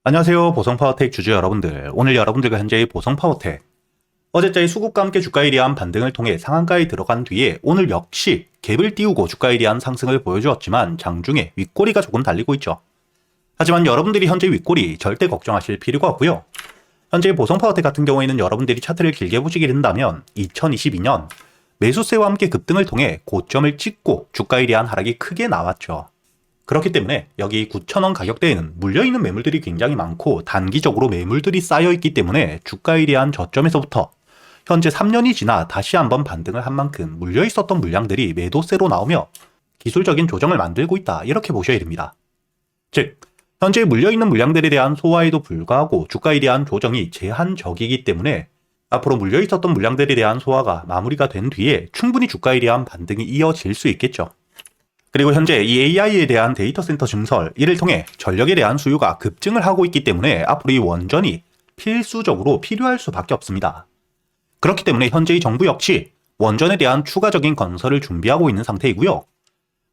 안녕하세요. 보성파워텍 주주 여러분들. 오늘 여러분들과 현재의 보성파워텍. 어제자의 수급과 함께 주가에 대한 반등을 통해 상한가에 들어간 뒤에 오늘 역시 갭을 띄우고 주가에 대한 상승을 보여주었지만 장중에 윗꼬리가 조금 달리고 있죠. 하지만 여러분들이 현재 윗꼬리 절대 걱정하실 필요가 없고요. 현재 보성파워텍 같은 경우에는 여러분들이 차트를 길게 보시게 된다면 2022년 매수세와 함께 급등을 통해 고점을 찍고 주가에 대한 하락이 크게 나왔죠. 그렇기 때문에 여기 9,000원 가격대에는 물려있는 매물들이 굉장히 많고 단기적으로 매물들이 쌓여있기 때문에 주가에 대한 저점에서부터 현재 3년이 지나 다시 한번 반등을 한 만큼 물려있었던 물량들이 매도세로 나오며 기술적인 조정을 만들고 있다, 이렇게 보셔야 됩니다. 즉 현재 물려있는 물량들에 대한 소화에도 불구하고 주가에 대한 조정이 제한적이기 때문에 앞으로 물려있었던 물량들에 대한 소화가 마무리가 된 뒤에 충분히 주가에 대한 반등이 이어질 수 있겠죠. 그리고 현재 이 AI에 대한 데이터 센터 증설, 이를 통해 전력에 대한 수요가 급증을 하고 있기 때문에 앞으로 이 원전이 필수적으로 필요할 수밖에 없습니다. 그렇기 때문에 현재 이 정부 역시 원전에 대한 추가적인 건설을 준비하고 있는 상태이고요.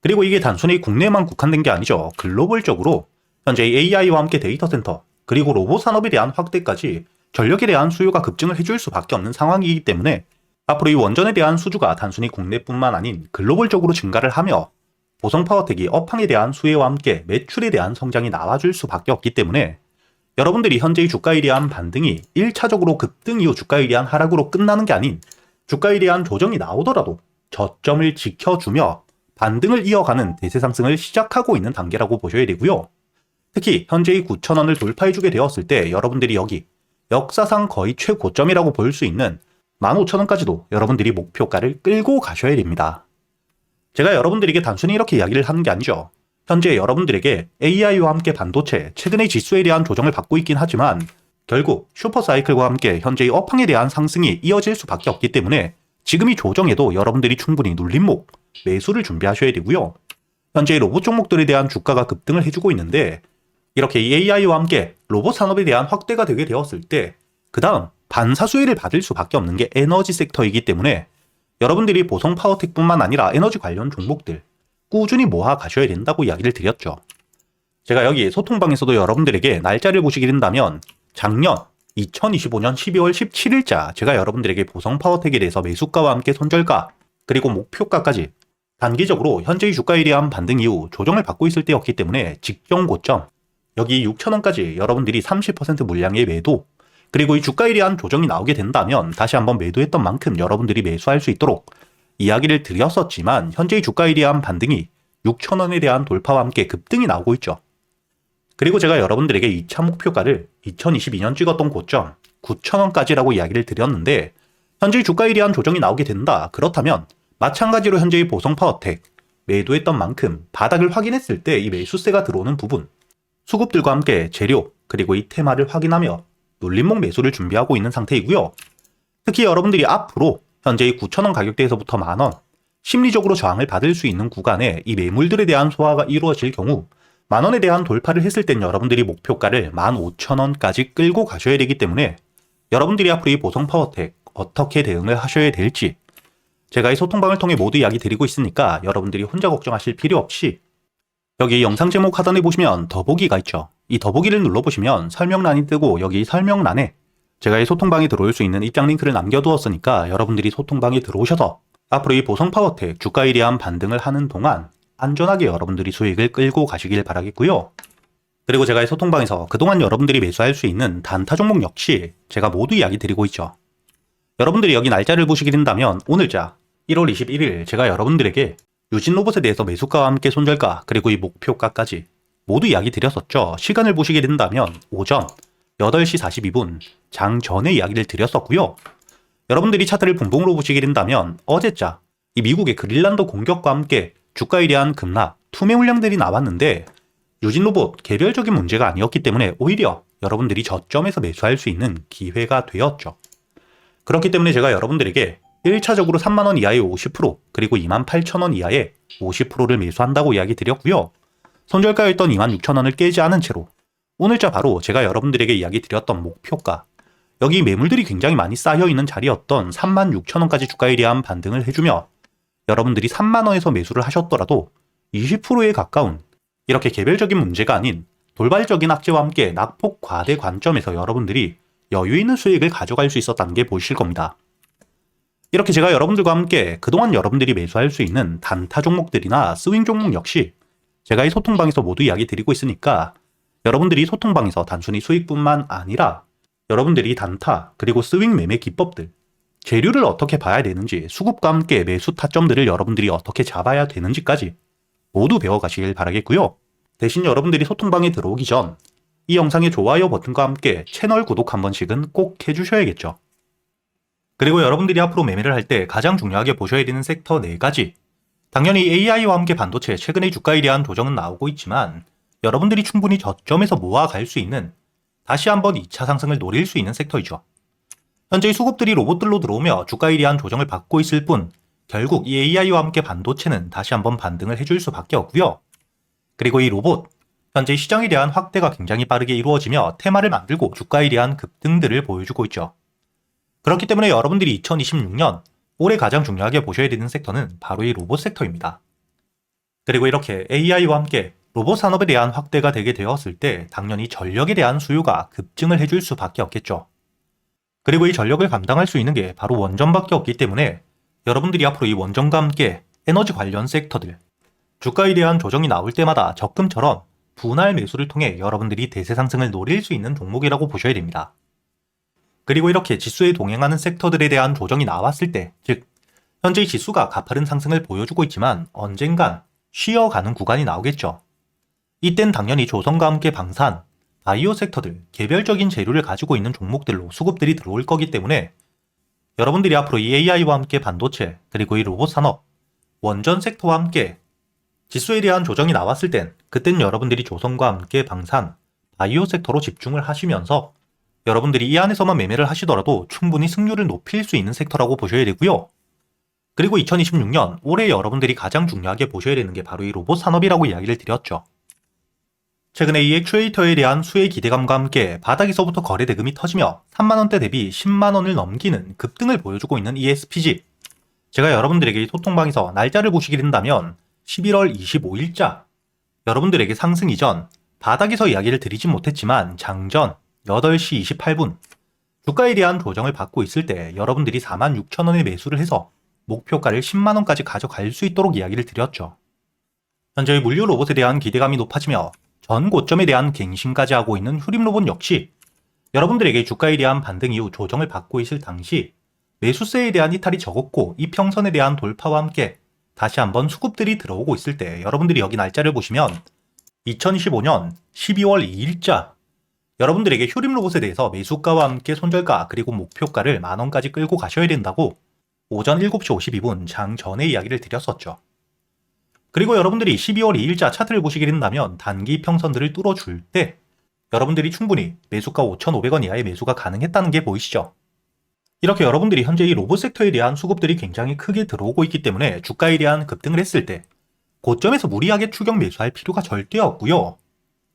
그리고 이게 단순히 국내에만 국한된 게 아니죠. 글로벌적으로 현재 AI와 함께 데이터 센터, 그리고 로봇 산업에 대한 확대까지 전력에 대한 수요가 급증을 해줄 수밖에 없는 상황이기 때문에 앞으로 이 원전에 대한 수주가 단순히 국내뿐만 아닌 글로벌적으로 증가를 하며 보성파워텍이 업황에 대한 수혜와 함께 매출에 대한 성장이 나와줄 수밖에 없기 때문에 여러분들이 현재의 주가에 대한 반등이 1차적으로 급등 이후 주가에 대한 하락으로 끝나는 게 아닌 주가에 대한 조정이 나오더라도 저점을 지켜주며 반등을 이어가는 대세 상승을 시작하고 있는 단계라고 보셔야 되고요. 특히 현재의 9,000원을 돌파해주게 되었을 때 여러분들이 여기 역사상 거의 최고점이라고 볼 수 있는 15,000원까지도 여러분들이 목표가를 끌고 가셔야 됩니다. 제가 여러분들에게 단순히 이렇게 이야기를 하는 게 아니죠. 현재 여러분들에게 AI와 함께 반도체, 최근의 지수에 대한 조정을 받고 있긴 하지만 결국 슈퍼사이클과 함께 현재의 업황에 대한 상승이 이어질 수밖에 없기 때문에 지금 이 조정에도 여러분들이 충분히 눌림목, 매수를 준비하셔야 되고요. 현재 로봇 종목들에 대한 주가가 급등을 해주고 있는데 이렇게 이 AI와 함께 로봇 산업에 대한 확대가 되게 되었을 때 그 다음 반사수혜를 받을 수밖에 없는 게 에너지 섹터이기 때문에 여러분들이 보성파워텍뿐만 아니라 에너지 관련 종목들 꾸준히 모아 가셔야 된다고 이야기를 드렸죠. 제가 여기 소통방에서도 여러분들에게 날짜를 보시게 된다면 작년 2025년 12월 17일자 제가 여러분들에게 보성파워텍에 대해서 매수가와 함께 손절가 그리고 목표가까지 단기적으로 현재의 주가에 대한 반등 이후 조정을 받고 있을 때였기 때문에 직경 고점 여기 6,000원까지 여러분들이 30% 물량의 매도, 그리고 이 주가에 대한 조정이 나오게 된다면 다시 한번 매도했던 만큼 여러분들이 매수할 수 있도록 이야기를 드렸었지만 현재의 주가에 대한 반등이 6,000원에 대한 돌파와 함께 급등이 나오고 있죠. 그리고 제가 여러분들에게 2차 목표가를 2022년 찍었던 고점 9,000원까지라고 이야기를 드렸는데 현재의 주가에 대한 조정이 나오게 된다. 그렇다면 마찬가지로 현재의 보성파워텍 매도했던 만큼 바닥을 확인했을 때 이 매수세가 들어오는 부분, 수급들과 함께 재료 그리고 이 테마를 확인하며 눌림목 매수를 준비하고 있는 상태이고요. 특히 여러분들이 앞으로 현재의 9,000원 가격대에서부터 만원, 심리적으로 저항을 받을 수 있는 구간에 이 매물들에 대한 소화가 이루어질 경우 만원에 대한 돌파를 했을 땐 여러분들이 목표가를 15,000원까지 끌고 가셔야 되기 때문에 여러분들이 앞으로 이 보성파워텍 어떻게 대응을 하셔야 될지 제가 이 소통방을 통해 모두 이야기 드리고 있으니까 여러분들이 혼자 걱정하실 필요 없이 여기 영상 제목 하단에 보시면 더보기가 있죠. 이 더보기를 눌러보시면 설명란이 뜨고 여기 설명란에 제가 이 소통방에 들어올 수 있는 입장 링크를 남겨두었으니까 여러분들이 소통방에 들어오셔서 앞으로 이 보성파워텍 주가에 대한 반등을 하는 동안 안전하게 여러분들이 수익을 끌고 가시길 바라겠고요. 그리고 제가 이 소통방에서 그동안 여러분들이 매수할 수 있는 단타 종목 역시 제가 모두 이야기 드리고 있죠. 여러분들이 여기 날짜를 보시게 된다면 오늘자 1월 21일 제가 여러분들에게 유진로봇에 대해서 매수가와 함께 손절가 그리고 이 목표가까지 모두 이야기 드렸었죠. 시간을 보시게 된다면 오전 8시 42분 장 전에 이야기를 드렸었고요. 여러분들이 차트를 분봉으로 보시게 된다면 어제자 이 미국의 그린란드 공격과 함께 주가에 대한 급락, 투매 물량들이 나왔는데 유진로봇 개별적인 문제가 아니었기 때문에 오히려 여러분들이 저점에서 매수할 수 있는 기회가 되었죠. 그렇기 때문에 제가 여러분들에게 1차적으로 3만원 이하의 50% 그리고 28,000원 이하의 50%를 매수한다고 이야기 드렸고요. 손절가였던 26,000원을 깨지 않은 채로 오늘자 바로 제가 여러분들에게 이야기 드렸던 목표가, 여기 매물들이 굉장히 많이 쌓여있는 자리였던 36,000원까지 주가에 대한 반등을 해주며 여러분들이 3만원에서 매수를 하셨더라도 20%에 가까운 이렇게 개별적인 문제가 아닌 돌발적인 악재와 함께 낙폭 과대 관점에서 여러분들이 여유 있는 수익을 가져갈 수 있었다는 게 보이실 겁니다. 이렇게 제가 여러분들과 함께 그동안 여러분들이 매수할 수 있는 단타 종목들이나 스윙 종목 역시 제가 이 소통방에서 모두 이야기 드리고 있으니까 여러분들이 소통방에서 단순히 수익뿐만 아니라 여러분들이 단타 그리고 스윙 매매 기법들, 재료를 어떻게 봐야 되는지, 수급과 함께 매수 타점들을 여러분들이 어떻게 잡아야 되는지까지 모두 배워가시길 바라겠고요. 대신 여러분들이 소통방에 들어오기 전 이 영상의 좋아요 버튼과 함께 채널 구독 한 번씩은 꼭 해주셔야겠죠. 그리고 여러분들이 앞으로 매매를 할 때 가장 중요하게 보셔야 되는 섹터 4가지. 당연히 AI와 함께 반도체 최근의 주가에 대한 조정은 나오고 있지만 여러분들이 충분히 저점에서 모아갈 수 있는, 다시 한번 2차 상승을 노릴 수 있는 섹터이죠. 현재 수급들이 로봇들로 들어오며 주가에 대한 조정을 받고 있을 뿐 결국 이 AI와 함께 반도체는 다시 한번 반등을 해줄 수밖에 없고요. 그리고 이 로봇, 현재 시장에 대한 확대가 굉장히 빠르게 이루어지며 테마를 만들고 주가에 대한 급등들을 보여주고 있죠. 그렇기 때문에 여러분들이 2026년 올해 가장 중요하게 보셔야 되는 섹터는 바로 이 로봇 섹터입니다. 그리고 이렇게 AI와 함께 로봇 산업에 대한 확대가 되게 되었을 때 당연히 전력에 대한 수요가 급증을 해줄 수밖에 없겠죠. 그리고 이 전력을 감당할 수 있는 게 바로 원전밖에 없기 때문에 여러분들이 앞으로 이 원전과 함께 에너지 관련 섹터들, 주가에 대한 조정이 나올 때마다 적금처럼 분할 매수를 통해 여러분들이 대세 상승을 노릴 수 있는 종목이라고 보셔야 됩니다. 그리고 이렇게 지수에 동행하는 섹터들에 대한 조정이 나왔을 때, 즉 현재 지수가 가파른 상승을 보여주고 있지만 언젠간 쉬어가는 구간이 나오겠죠. 이땐 당연히 조선과 함께 방산, 바이오 섹터들, 개별적인 재료를 가지고 있는 종목들로 수급들이 들어올 거기 때문에 여러분들이 앞으로 이 AI와 함께 반도체, 그리고 이 로봇 산업, 원전 섹터와 함께 지수에 대한 조정이 나왔을 그땐 여러분들이 조선과 함께 방산, 바이오 섹터로 집중을 하시면서 여러분들이 이 안에서만 매매를 하시더라도 충분히 승률을 높일 수 있는 섹터라고 보셔야 되고요. 그리고 2026년 올해 여러분들이 가장 중요하게 보셔야 되는 게 바로 이 로봇 산업이라고 이야기를 드렸죠. 최근에 이 액추에이터에 대한 수혜 기대감과 함께 바닥에서부터 거래 대금이 터지며 3만원대 대비 10만원을 넘기는 급등을 보여주고 있는 ESPG. 제가 여러분들에게 소통방에서 날짜를 보시게 된다면 11월 25일자, 여러분들에게 상승 이전 바닥에서 이야기를 드리진 못했지만 장전 8시 28분 주가에 대한 조정을 받고 있을 때 여러분들이 46,000원에 매수를 해서 목표가를 10만원까지 가져갈 수 있도록 이야기를 드렸죠. 현재 물류 로봇에 대한 기대감이 높아지며 전 고점에 대한 갱신까지 하고 있는 휴림 로봇 역시 여러분들에게 주가에 대한 반등 이후 조정을 받고 있을 당시 매수세에 대한 이탈이 적었고 이평선에 대한 돌파와 함께 다시 한번 수급들이 들어오고 있을 때 여러분들이 여기 날짜를 보시면 2025년 12월 2일자 여러분들에게 휴림 로봇에 대해서 매수가와 함께 손절가 그리고 목표가를 만원까지 끌고 가셔야 된다고 오전 7시 52분 장 전에 이야기를 드렸었죠. 그리고 여러분들이 12월 2일자 차트를 보시게 된다면 단기 평선들을 뚫어줄 때 여러분들이 충분히 매수가 5,500원 이하의 매수가 가능했다는 게 보이시죠? 이렇게 여러분들이 현재 이 로봇 섹터에 대한 수급들이 굉장히 크게 들어오고 있기 때문에 주가에 대한 급등을 했을 때 고점에서 무리하게 추격 매수할 필요가 절대 없고요.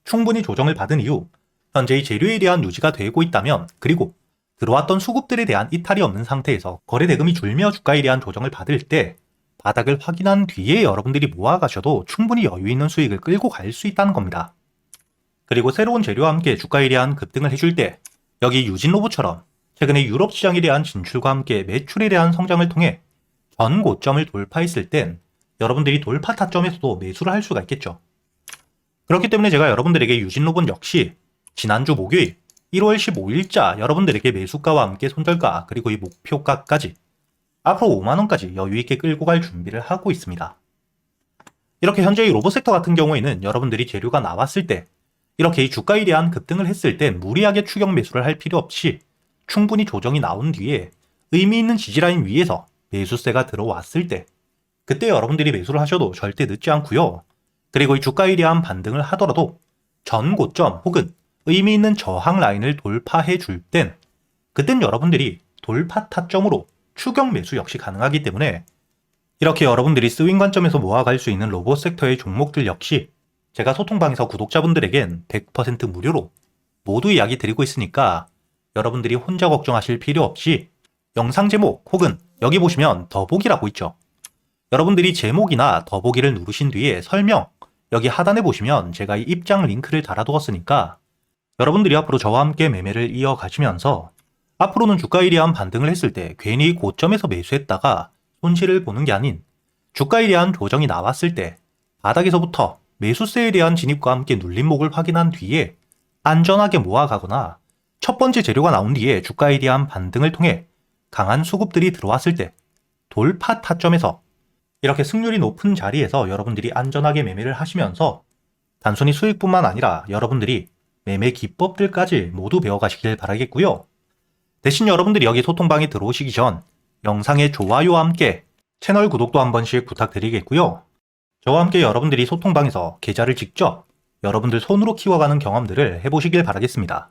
충분히 조정을 받은 이후 현재 이 재료에 대한 유지가 되고 있다면 그리고 들어왔던 수급들에 대한 이탈이 없는 상태에서 거래 대금이 줄며 주가에 대한 조정을 받을 때 바닥을 확인한 뒤에 여러분들이 모아가셔도 충분히 여유 있는 수익을 끌고 갈 수 있다는 겁니다. 그리고 새로운 재료와 함께 주가에 대한 급등을 해줄 때 여기 유진 로봇처럼 최근에 유럽 시장에 대한 진출과 함께 매출에 대한 성장을 통해 전 고점을 돌파했을 땐 여러분들이 돌파 타점에서도 매수를 할 수가 있겠죠. 그렇기 때문에 제가 여러분들에게 유진 로봇 역시 지난주 목요일 1월 15일자 여러분들에게 매수가와 함께 손절가 그리고 이 목표가까지 앞으로 5만원까지 여유있게 끌고 갈 준비를 하고 있습니다. 이렇게 현재 이 로봇 섹터 같은 경우에는 여러분들이 재료가 나왔을 때 이렇게 이 주가에 대한 급등을 했을 때 무리하게 추격 매수를 할 필요 없이 충분히 조정이 나온 뒤에 의미 있는 지지라인 위에서 매수세가 들어왔을 때 그때 여러분들이 매수를 하셔도 절대 늦지 않고요. 그리고 이 주가에 대한 반등을 하더라도 전 고점 혹은 의미 있는 저항 라인을 돌파해 줄 땐 그땐 여러분들이 돌파 타점으로 추격 매수 역시 가능하기 때문에 이렇게 여러분들이 스윙 관점에서 모아갈 수 있는 로봇 섹터의 종목들 역시 제가 소통방에서 구독자분들에겐 100% 무료로 모두 이야기 드리고 있으니까 여러분들이 혼자 걱정하실 필요 없이 영상 제목 혹은 여기 보시면 더보기라고 있죠. 여러분들이 제목이나 더보기를 누르신 뒤에 설명 여기 하단에 보시면 제가 이 입장 링크를 달아두었으니까 여러분들이 앞으로 저와 함께 매매를 이어가시면서 앞으로는 주가에 대한 반등을 했을 때 괜히 고점에서 매수했다가 손실을 보는 게 아닌 주가에 대한 조정이 나왔을 때 바닥에서부터 매수세에 대한 진입과 함께 눌림목을 확인한 뒤에 안전하게 모아가거나 첫 번째 재료가 나온 뒤에 주가에 대한 반등을 통해 강한 수급들이 들어왔을 때 돌파 타점에서 이렇게 승률이 높은 자리에서 여러분들이 안전하게 매매를 하시면서 단순히 수익뿐만 아니라 여러분들이 매매 기법들까지 모두 배워가시길 바라겠고요. 대신 여러분들이 여기 소통방에 들어오시기 전 영상의 좋아요와 함께 채널 구독도 한 번씩 부탁드리겠고요. 저와 함께 여러분들이 소통방에서 계좌를 직접 여러분들 손으로 키워가는 경험들을 해보시길 바라겠습니다.